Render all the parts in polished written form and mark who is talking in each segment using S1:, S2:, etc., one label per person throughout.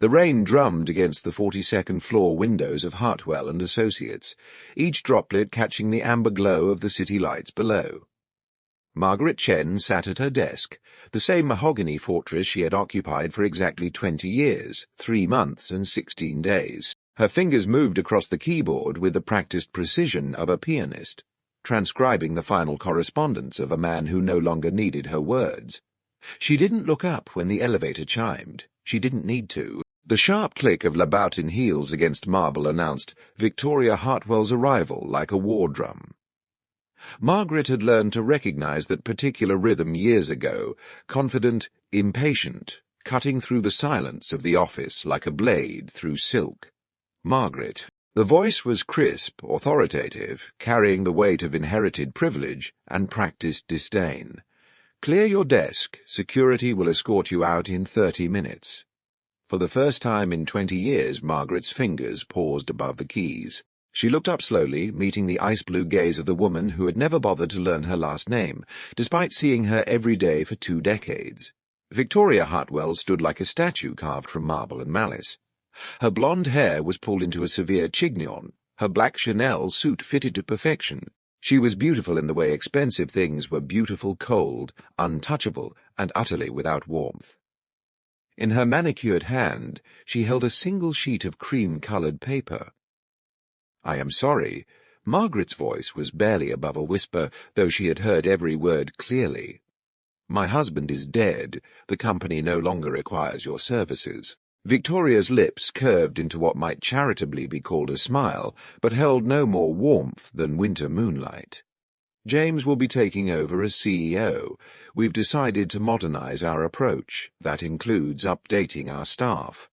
S1: The rain drummed against the 42nd floor windows of Hartwell and Associates, each droplet catching the amber glow of the city lights below. Margaret Chen sat at her desk, the same mahogany fortress she had occupied for exactly 20 years, 3 months and 16 days. Her fingers moved across the keyboard with the practiced precision of a pianist, transcribing the final correspondence of a man who no longer needed her words. She didn't look up when the elevator chimed. She didn't need to. The sharp click of Louboutin heels against marble announced Victoria Hartwell's arrival like a war drum. Margaret had learned to recognize that particular rhythm years ago, confident, impatient, cutting through the silence of the office like a blade through silk. Margaret. The voice was crisp, authoritative, carrying the weight of inherited privilege and practiced disdain. Clear your desk. Security will escort you out in 30 minutes. For the first time in 20 years, Margaret's fingers paused above the keys. She looked up slowly, meeting the ice-blue gaze of the woman who had never bothered to learn her last name, despite seeing her every day for 2 decades. Victoria Hartwell stood like a statue carved from marble and malice. Her blonde hair was pulled into a severe chignon, her black Chanel suit fitted to perfection. She was beautiful in the way expensive things were beautiful, cold, untouchable, and utterly without warmth. In her manicured hand, she held a single sheet of cream-colored paper. "I am sorry." Margaret's voice was barely above a whisper, though she had heard every word clearly. "My husband is dead. The company no longer requires your services." Victoria's lips curved into what might charitably be called a smile, but held no more warmth than winter moonlight. "James will be taking over as CEO. We've decided to modernize our approach. That includes updating our staff."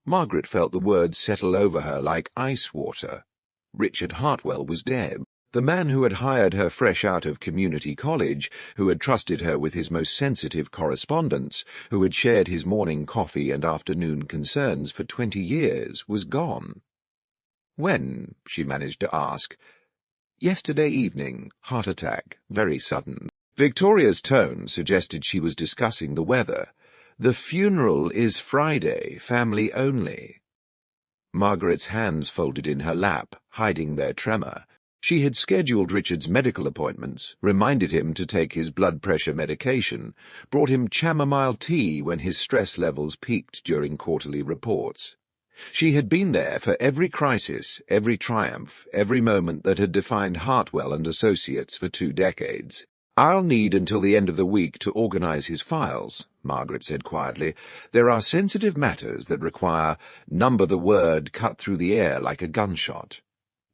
S1: Margaret felt the words settle over her like ice water. Richard Hartwell was dead. The man who had hired her fresh out of community college, who had trusted her with his most sensitive correspondence, who had shared his morning coffee and afternoon concerns for 20 years, was gone. "When?" she managed to ask. "Yesterday evening. Heart attack. Very sudden." Victoria's tone suggested she was discussing the weather. "The funeral is Friday, family only." Margaret's hands folded in her lap, hiding their tremor. She had scheduled Richard's medical appointments, reminded him to take his blood pressure medication, brought him chamomile tea when his stress levels peaked during quarterly reports. She had been there for every crisis, every triumph, every moment that had defined Hartwell and Associates for 2 decades. "I'll need until the end of the week to organize his files," Margaret said quietly. "There are sensitive matters that require number the word cut through the air like a gunshot.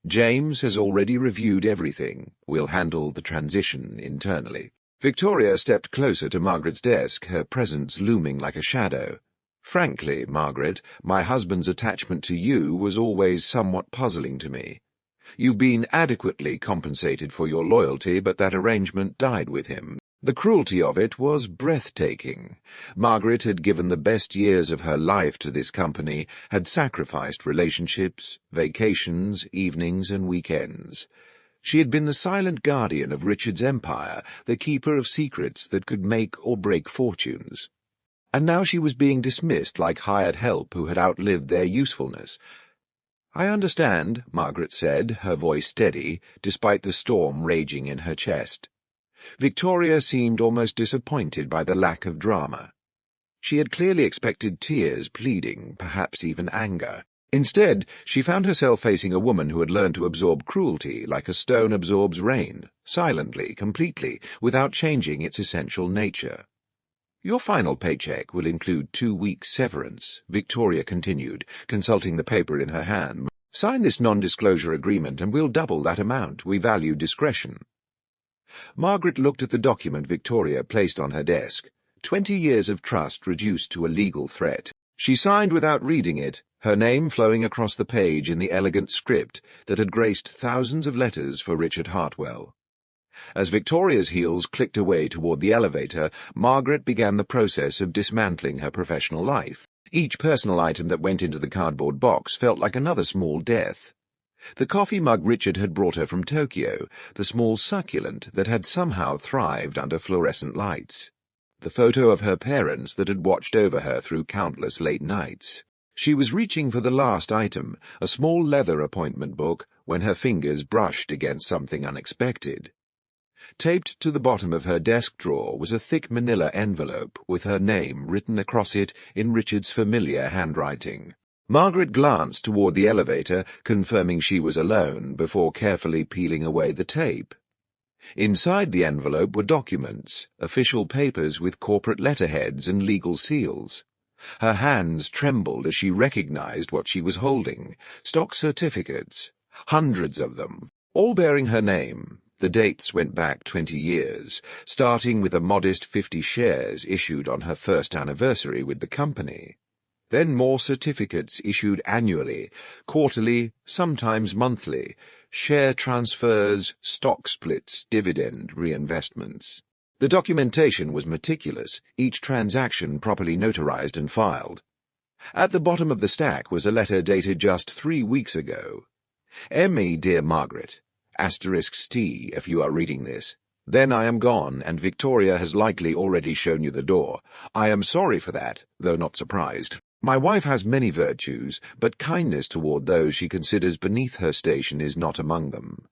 S1: James has already reviewed everything. We'll handle the transition internally." Victoria stepped closer to Margaret's desk, her presence looming like a shadow. "Frankly, Margaret, my husband's attachment to you was always somewhat puzzling to me. You've been adequately compensated for your loyalty, but that arrangement died with him. The cruelty of it was breathtaking. Margaret had given the best years of her life to this company, had sacrificed relationships, vacations, evenings and weekends. She had been the silent guardian of Richard's empire, the keeper of secrets that could make or break fortunes. And now she was being dismissed like hired help who had outlived their usefulness. "I understand," Margaret said, her voice steady, despite the storm raging in her chest. Victoria seemed almost disappointed by the lack of drama. She had clearly expected tears, pleading, perhaps even anger. Instead, she found herself facing a woman who had learned to absorb cruelty like a stone absorbs rain, silently, completely, without changing its essential nature. "Your final paycheck will include 2 weeks' severance," Victoria continued, consulting the paper in her hand. "Sign this non-disclosure agreement and we'll double that amount. We value discretion." Margaret looked at the document Victoria placed on her desk. 20 years of trust reduced to a legal threat. She signed without reading it, her name flowing across the page in the elegant script that had graced thousands of letters for Richard Hartwell. As Victoria's heels clicked away toward the elevator, Margaret began the process of dismantling her professional life. Each personal item that went into the cardboard box felt like another small death. The coffee mug Richard had brought her from Tokyo, the small succulent that had somehow thrived under fluorescent lights. the photo of her parents that had watched over her through countless late nights. She was reaching for the last item, a small leather appointment book, when her fingers brushed against something unexpected. Taped to the bottom of her desk drawer was a thick manila envelope with her name written across it in Richard's familiar handwriting. Margaret glanced toward the elevator, confirming she was alone, before carefully peeling away the tape. Inside the envelope were documents, official papers with corporate letterheads and legal seals. Her hands trembled as she recognized what she was holding: stock certificates, hundreds of them, all bearing her name. The dates went back 20 years, starting with a modest 50 shares issued on her first anniversary with the company. Then more certificates issued annually, quarterly, sometimes monthly, share transfers, stock splits, dividend reinvestments. The documentation was meticulous, each transaction properly notarized and filed. At the bottom of the stack was a letter dated just 3 weeks ago. "M.E. Dear Margaret, *T if you are reading this. Then I am gone, and Victoria has likely already shown you the door. I am sorry for that, though not surprised. My wife has many virtues, but kindness toward those she considers beneath her station is not among them.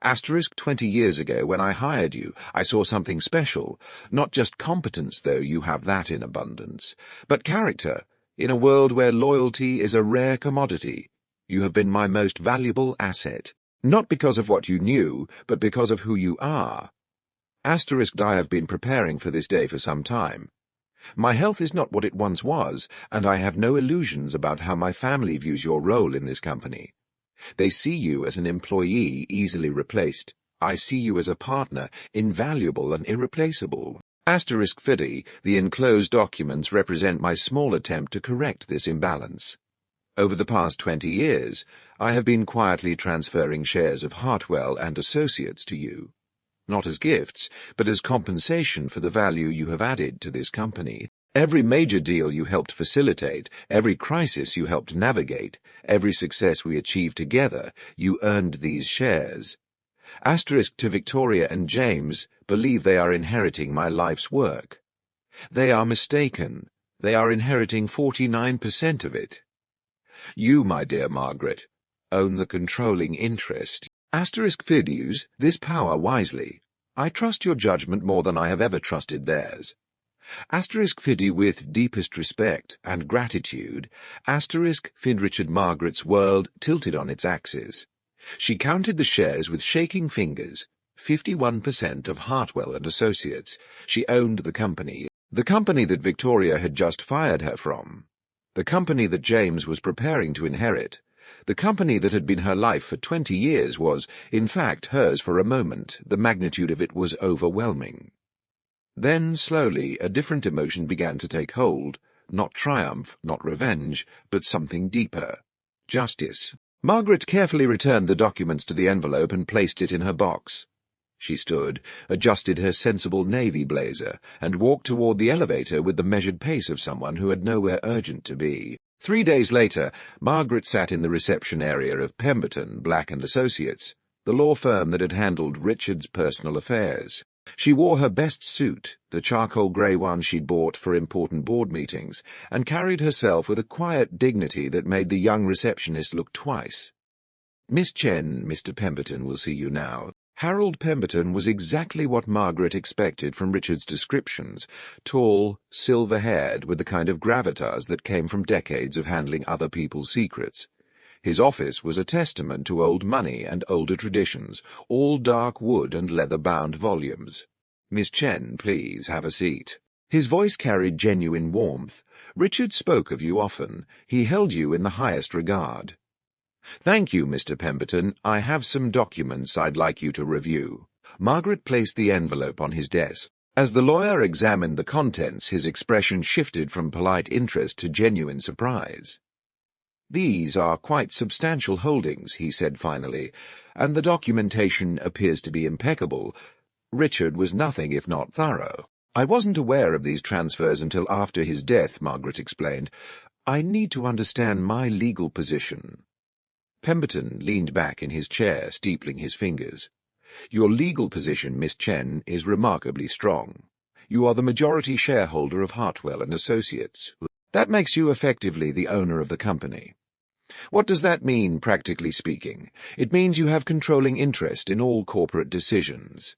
S1: *20 years ago, when I hired you, I saw something special. Not just competence, though you have that in abundance, but character. In a world where loyalty is a rare commodity, you have been my most valuable asset. Not because of what you knew, but because of who you are. I have been preparing for this day for some time. My health is not what it once was, and I have no illusions about how my family views your role in this company. They see you as an employee easily replaced. I see you as a partner, invaluable and irreplaceable. *50, the enclosed documents represent my small attempt to correct this imbalance. Over the past 20 years, I have been quietly transferring shares of Hartwell and Associates to you. Not as gifts, but as compensation for the value you have added to this company. Every major deal you helped facilitate, every crisis you helped navigate, every success we achieved together, you earned these shares. To Victoria and James believe they are inheriting my life's work. They are mistaken. They are inheriting 49% of it. You, my dear Margaret, own the controlling interest. *Fid use this power wisely. I trust your judgment more than I have ever trusted theirs. *Fiddy with deepest respect and gratitude. *Fid Richard Margaret's world tilted on its axis. She counted the shares with shaking fingers. 51% of Hartwell and Associates. She owned the company that Victoria had just fired her from. The company that James was preparing to inherit. The company that had been her life for 20 years was, in fact, hers for a moment. The magnitude of it was overwhelming. Then, slowly, a different emotion began to take hold. Not triumph, not revenge, but something deeper. Justice. Margaret carefully returned the documents to the envelope and placed it in her box. She stood, adjusted her sensible navy blazer, and walked toward the elevator with the measured pace of someone who had nowhere urgent to be. 3 days later, Margaret sat in the reception area of Pemberton, Black & Associates, the law firm that had handled Richard's personal affairs. She wore her best suit, the charcoal grey one she'd bought for important board meetings, and carried herself with a quiet dignity that made the young receptionist look twice. "Miss Chen, Mr. Pemberton will see you now." Harold Pemberton was exactly what Margaret expected from Richard's descriptions: tall, silver-haired, with the kind of gravitas that came from decades of handling other people's secrets. His office was a testament to old money and older traditions, all dark wood and leather-bound volumes. "Miss Chen, please, have a seat." His voice carried genuine warmth. Richard spoke of you often. He held you in the highest regard. "Thank you, Mr. Pemberton. I have some documents I'd like you to review." Margaret placed the envelope on his desk. As the lawyer examined the contents, his expression shifted from polite interest to genuine surprise. "These are quite substantial holdings," he said finally, "and the documentation appears to be impeccable." Richard was nothing if not thorough. "I wasn't aware of these transfers until after his death," Margaret explained. "I need to understand my legal position." Pemberton leaned back in his chair, steepling his fingers. "Your legal position, Miss Chen, is remarkably strong. You are the majority shareholder of Hartwell and Associates. That makes you effectively the owner of the company. What does that mean, practically speaking? It means you have controlling interest in all corporate decisions.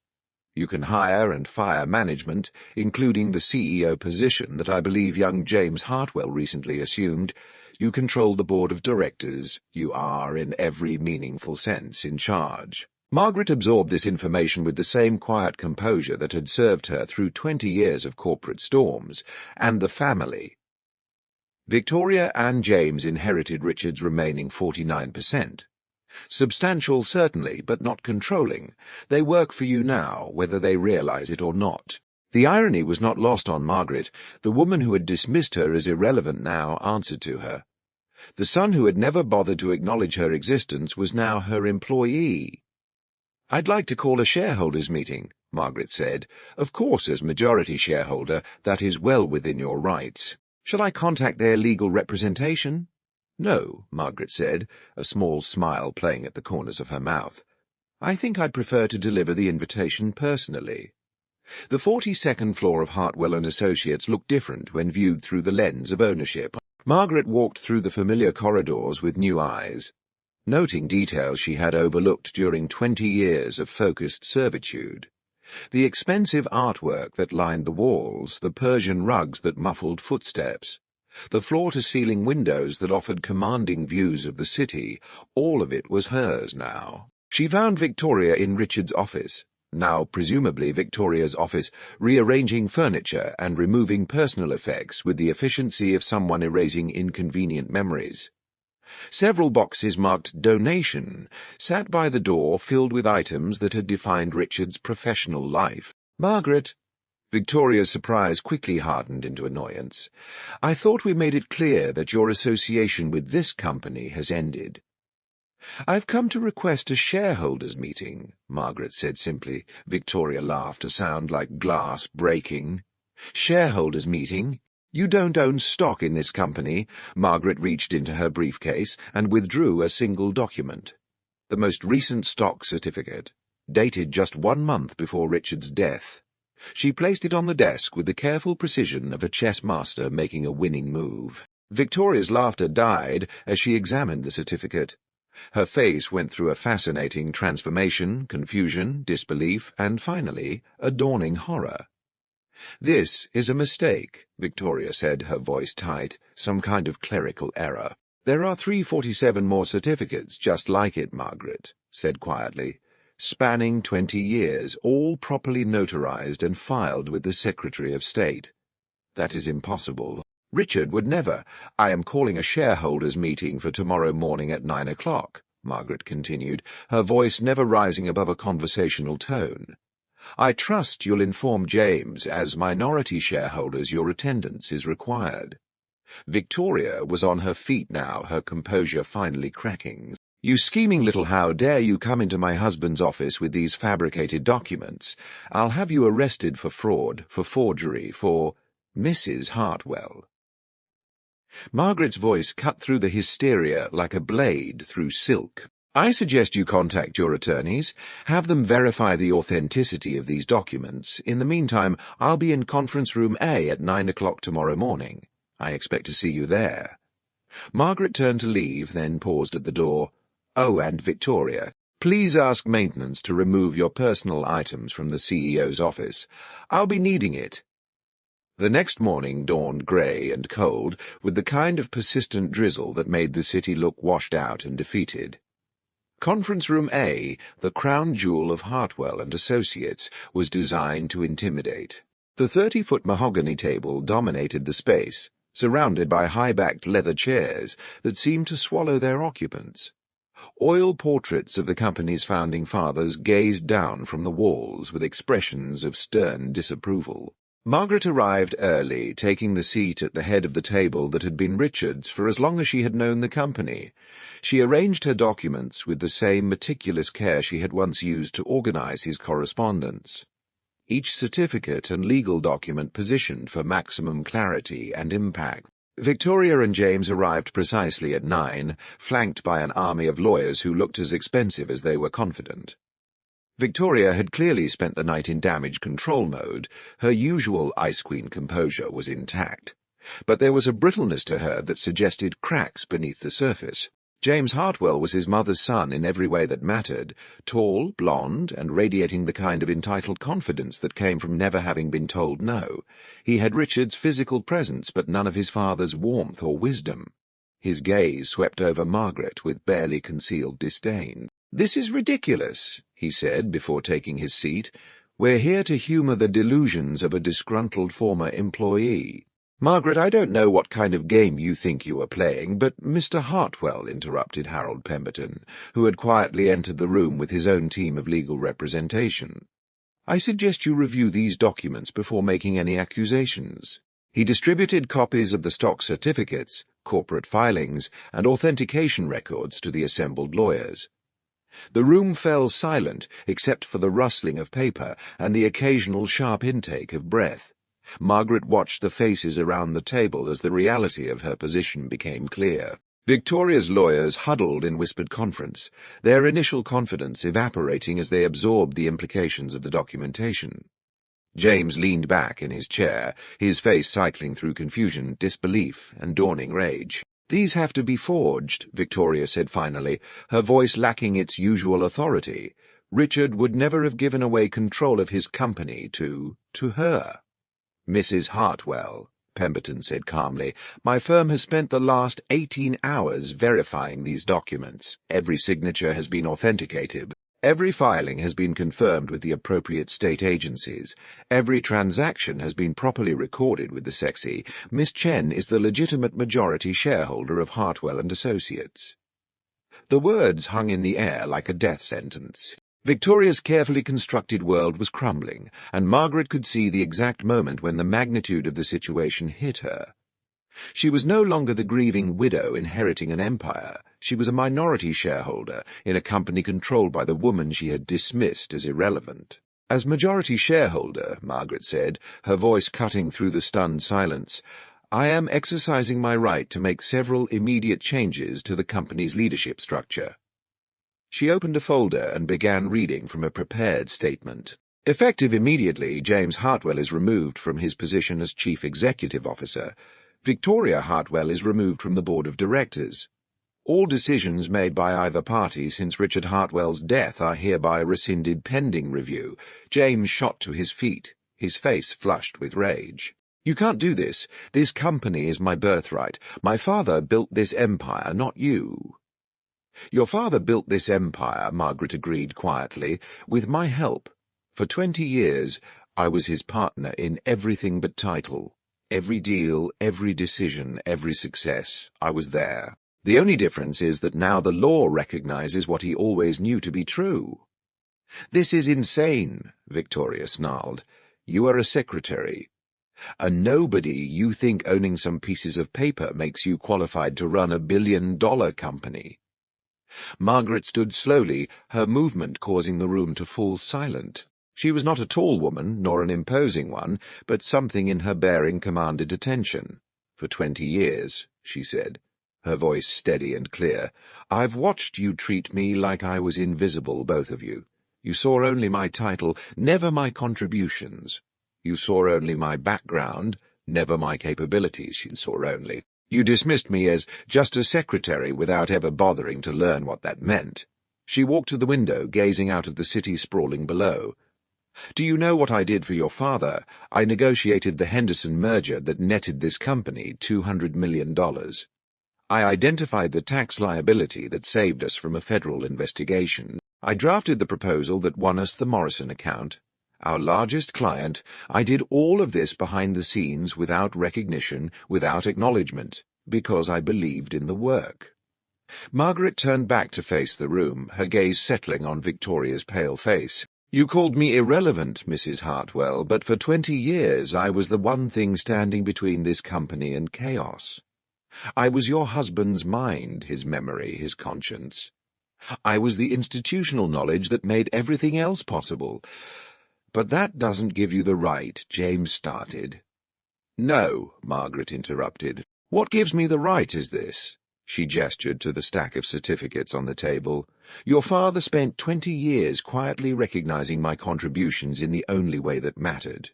S1: You can hire and fire management, including the CEO position that I believe young James Hartwell recently assumed. You control the board of directors. You are, in every meaningful sense, in charge. Margaret absorbed this information with the same quiet composure that had served her through 20 years of corporate storms, and the family. Victoria and James inherited Richard's remaining 49%. Substantial, certainly, but not controlling. They work for you now, whether they realize it or not. The irony was not lost on Margaret. The woman who had dismissed her as irrelevant now answered to her. The son who had never bothered to acknowledge her existence was now her employee. "I'd like to call a shareholders' meeting," Margaret said. "Of course, as majority shareholder, that is well within your rights. Shall I contact their legal representation?" "No," Margaret said, a small smile playing at the corners of her mouth. "I think I'd prefer to deliver the invitation personally." The 42nd floor of Hartwell and Associates looked different when viewed through the lens of ownership. Margaret walked through the familiar corridors with new eyes, noting details she had overlooked during 20 years of focused servitude. The expensive artwork that lined the walls, the Persian rugs that muffled footsteps, the floor-to-ceiling windows that offered commanding views of the city, all of it was hers now. She found Victoria in Richard's office, now presumably Victoria's office, rearranging furniture and removing personal effects with the efficiency of someone erasing inconvenient memories. Several boxes marked donation sat by the door, filled with items that had defined Richard's professional life. "Margaret," Victoria's surprise quickly hardened into annoyance, "I thought we made it clear that your association with this company has ended." "I've come to request a shareholders' meeting," Margaret said simply. Victoria laughed, a sound like glass breaking. "Shareholders' meeting? You don't own stock in this company." Margaret reached into her briefcase and withdrew a single document. The most recent stock certificate, dated just 1 month before Richard's death. She placed it on the desk with the careful precision of a chess master making a winning move. Victoria's laughter died as she examined the certificate. Her face went through a fascinating transformation, confusion, disbelief, and finally, a dawning horror. "This is a mistake," Victoria said, her voice tight, "some kind of clerical error." "There are 347 more certificates just like it," Margaret said quietly, "spanning 20 years, all properly notarized and filed with the Secretary of State." "That is impossible. Richard would never." "I am calling a shareholders' meeting for tomorrow morning at 9 o'clock, Margaret continued, her voice never rising above a conversational tone. "I trust you'll inform James, as minority shareholders your attendance is required." Victoria was on her feet now, her composure finally cracking. "You scheming little how dare you come into my husband's office with these fabricated documents? I'll have you arrested for fraud, for forgery, for Mrs. Hartwell." Margaret's voice cut through the hysteria like a blade through silk. "I suggest you contact your attorneys, have them verify the authenticity of these documents. In the meantime, I'll be in conference room A at 9 o'clock tomorrow morning. I expect to see you there." Margaret turned to leave, then paused at the door. "Oh, and Victoria, please ask maintenance to remove your personal items from the CEO's office. I'll be needing it." The next morning dawned grey and cold, with the kind of persistent drizzle that made the city look washed out and defeated. Conference Room A, the crown jewel of Hartwell and Associates, was designed to intimidate. The 30-foot mahogany table dominated the space, surrounded by high-backed leather chairs that seemed to swallow their occupants. Oil portraits of the company's founding fathers gazed down from the walls with expressions of stern disapproval. Margaret arrived early, taking the seat at the head of the table that had been Richard's for as long as she had known the company. She arranged her documents with the same meticulous care she had once used to organize his correspondence. Each certificate and legal document positioned for maximum clarity and impact. Victoria and James arrived precisely at 9, flanked by an army of lawyers who looked as expensive as they were confident. Victoria had clearly spent the night in damage control mode. Her usual Ice Queen composure was intact, but there was a brittleness to her that suggested cracks beneath the surface. James Hartwell was his mother's son in every way that mattered, tall, blonde, and radiating the kind of entitled confidence that came from never having been told no. He had Richard's physical presence, but none of his father's warmth or wisdom. His gaze swept over Margaret with barely concealed disdain. "This is ridiculous," he said before taking his seat. "We're here to humour the delusions of a disgruntled former employee." "Margaret, I don't know what kind of game you think you are playing, but Mr. Hartwell," interrupted Harold Pemberton, who had quietly entered the room with his own team of legal representation, "I suggest you review these documents before making any accusations." He distributed copies of the stock certificates, corporate filings, and authentication records to the assembled lawyers. The room fell silent except for the rustling of paper and the occasional sharp intake of breath. Margaret watched the faces around the table as the reality of her position became clear. Victoria's lawyers huddled in whispered conference, their initial confidence evaporating as they absorbed the implications of the documentation. James leaned back in his chair, his face cycling through confusion, disbelief, and dawning rage. "These have to be forged," Victoria said finally, her voice lacking its usual authority. "Richard would never have given away control of his company to her." "Mrs. Hartwell," Pemberton said calmly, "my firm has spent the last 18 hours verifying these documents. Every signature has been authenticated. Every filing has been confirmed with the appropriate state agencies. Every transaction has been properly recorded with the sexy. Miss Chen is the legitimate majority shareholder of Hartwell and Associates." The words hung in the air like a death sentence. Victoria's carefully constructed world was crumbling, and Margaret could see the exact moment when the magnitude of the situation hit her. She was no longer the grieving widow inheriting an empire. She was a minority shareholder in a company controlled by the woman she had dismissed as irrelevant. "As majority shareholder," Margaret said, her voice cutting through the stunned silence, "I am exercising my right to make several immediate changes to the company's leadership structure." She opened a folder and began reading from a prepared statement. "Effective immediately, James Hartwell is removed from his position as Chief Executive Officer. Victoria Hartwell is removed from the Board of Directors. All decisions made by either party since Richard Hartwell's death are hereby rescinded pending review." James shot to his feet, his face flushed with rage. "You can't do this. This company is my birthright. My father built this empire, not you." "Your father built this empire," Margaret agreed quietly, "with my help. For 20 years, I was his partner in everything but title. Every deal, every decision, every success, I was there. The only difference is that now the law recognizes what he always knew to be true." "This is insane," Victoria snarled. "You are a secretary. A nobody. You think owning some pieces of paper makes you qualified to run a billion-dollar company." Margaret stood slowly, her movement causing the room to fall silent. She was not a tall woman, nor an imposing one, but something in her bearing commanded attention. "For 20 years, she said, her voice steady and clear, "I've watched you treat me like I was invisible, both of you. You saw only my title, never my contributions. You saw only my background, never my capabilities, you saw only. You dismissed me as just a secretary without ever bothering to learn what that meant." She walked to the window, gazing out at the city sprawling below. "Do you know what I did for your father? I negotiated the Henderson merger that netted this company $200 million. I identified the tax liability that saved us from a federal investigation. I drafted the proposal that won us the Morrison account. Our largest client. I did all of this behind the scenes without recognition, without acknowledgement, because I believed in the work." Margaret turned back to face the room, her gaze settling on Victoria's pale face. "You called me irrelevant, Mrs. Hartwell, but for 20 years I was the one thing standing between this company and chaos. I was your husband's mind, his memory, his conscience. I was the institutional knowledge that made everything else possible. But that doesn't give you the right," James started. "No," Margaret interrupted. "What gives me the right is this. She gestured to the stack of certificates on the table. Your father spent 20 years quietly recognizing my contributions in the only way that mattered.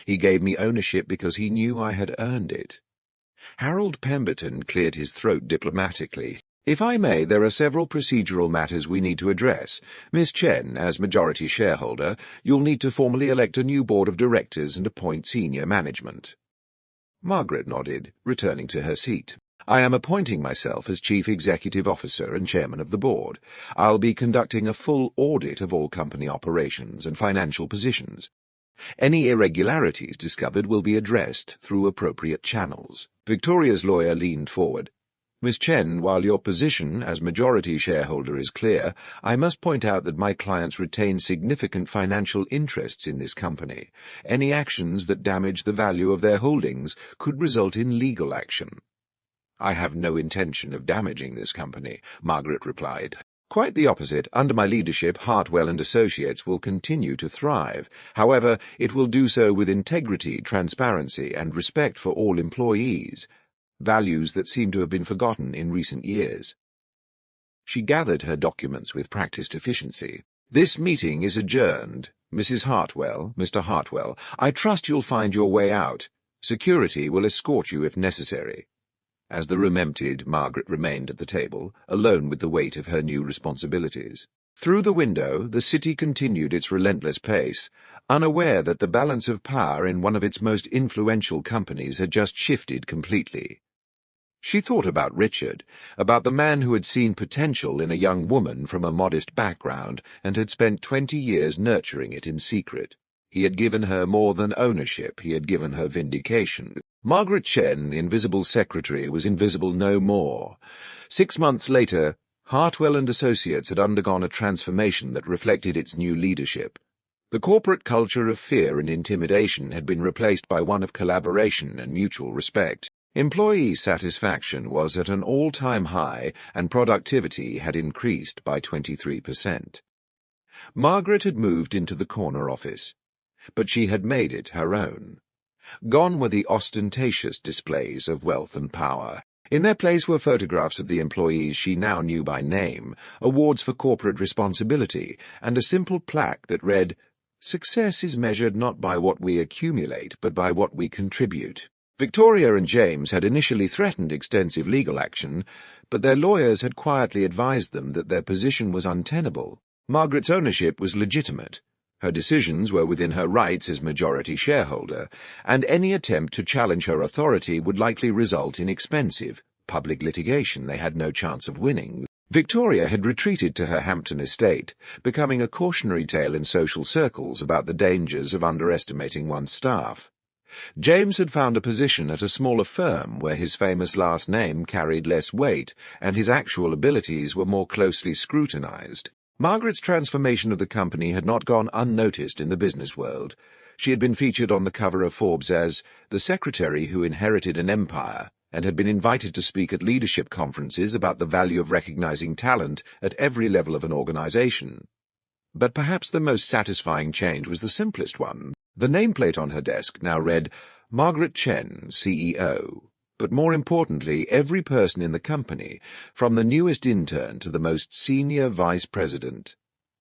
S1: He gave me ownership because he knew I had earned it. Harold Pemberton cleared his throat diplomatically. If I may, there are several procedural matters we need to address. Miss Chen, as majority shareholder, you'll need to formally elect a new board of directors and appoint senior management. Margaret nodded, returning to her seat. I am appointing myself as Chief Executive Officer and Chairman of the Board. I'll be conducting a full audit of all company operations and financial positions. Any irregularities discovered will be addressed through appropriate channels. Victoria's lawyer leaned forward. Miss Chen, while your position as majority shareholder is clear, I must point out that my clients retain significant financial interests in this company. Any actions that damage the value of their holdings could result in legal action. I have no intention of damaging this company, Margaret replied. Quite the opposite. Under my leadership, Hartwell and Associates will continue to thrive. However, it will do so with integrity, transparency, and respect for all employees, values that seem to have been forgotten in recent years. She gathered her documents with practiced efficiency. This meeting is adjourned. Mrs. Hartwell, Mr. Hartwell, I trust you'll find your way out. Security will escort you if necessary. As the room emptied, Margaret remained at the table, alone with the weight of her new responsibilities. Through the window, the city continued its relentless pace, unaware that the balance of power in one of its most influential companies had just shifted completely. She thought about Richard, about the man who had seen potential in a young woman from a modest background and had spent 20 years nurturing it in secret. He had given her more than ownership, he had given her vindication. Margaret Chen, invisible secretary, was invisible no more. 6 months later, Hartwell and Associates had undergone a transformation that reflected its new leadership. The corporate culture of fear and intimidation had been replaced by one of collaboration and mutual respect. Employee satisfaction was at an all-time high, and productivity had increased by 23%. Margaret had moved into the corner office, but she had made it her own. Gone were the ostentatious displays of wealth and power. In their place were photographs of the employees she now knew by name, awards for corporate responsibility, and a simple plaque that read, "Success is measured not by what we accumulate, but by what we contribute." Victoria and James had initially threatened extensive legal action, but their lawyers had quietly advised them that their position was untenable. Margaret's ownership was legitimate. Her decisions were within her rights as majority shareholder, and any attempt to challenge her authority would likely result in expensive public litigation they had no chance of winning. Victoria had retreated to her Hampton estate, becoming a cautionary tale in social circles about the dangers of underestimating one's staff. James had found a position at a smaller firm where his famous last name carried less weight and his actual abilities were more closely scrutinized. Margaret's transformation of the company had not gone unnoticed in the business world. She had been featured on the cover of Forbes as the secretary who inherited an empire and had been invited to speak at leadership conferences about the value of recognizing talent at every level of an organization. But perhaps the most satisfying change was the simplest one. The nameplate on her desk now read, Margaret Chen, CEO. But more importantly, every person in the company, from the newest intern to the most senior vice president,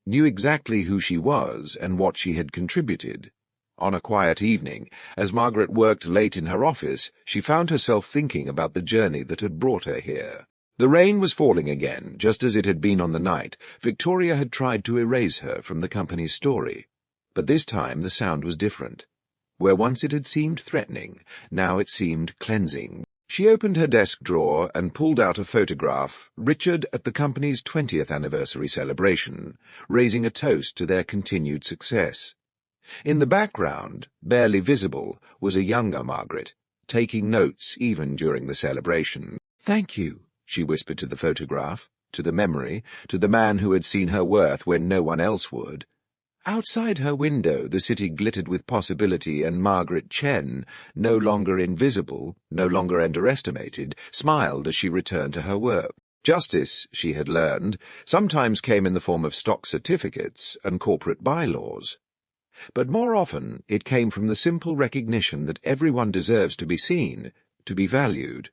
S1: knew exactly who she was and what she had contributed. On a quiet evening, as Margaret worked late in her office, she found herself thinking about the journey that had brought her here. The rain was falling again, just as it had been on the night. Victoria had tried to erase her from the company's story. But this time the sound was different. Where once it had seemed threatening, now it seemed cleansing. She opened her desk drawer and pulled out a photograph, Richard at the company's 20th anniversary celebration, raising a toast to their continued success. In the background, barely visible, was a younger Margaret, taking notes even during the celebration. "Thank you," she whispered to the photograph, to the memory, to the man who had seen her worth when no one else would. Outside her window the city glittered with possibility, and Margaret Chen, no longer invisible, no longer underestimated, smiled as she returned to her work. Justice, she had learned, sometimes came in the form of stock certificates and corporate bylaws. But more often it came from the simple recognition that everyone deserves to be seen, to be valued,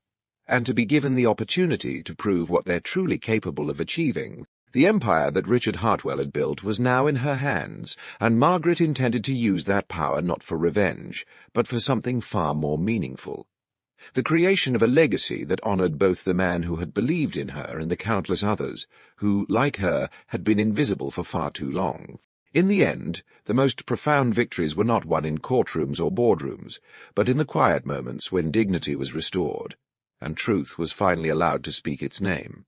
S1: and to be given the opportunity to prove what they're truly capable of achieving. The empire that Richard Hartwell had built was now in her hands, and Margaret intended to use that power not for revenge, but for something far more meaningful. The creation of a legacy that honored both the man who had believed in her and the countless others, who, like her, had been invisible for far too long. In the end, the most profound victories were not won in courtrooms or boardrooms, but in the quiet moments when dignity was restored, and truth was finally allowed to speak its name.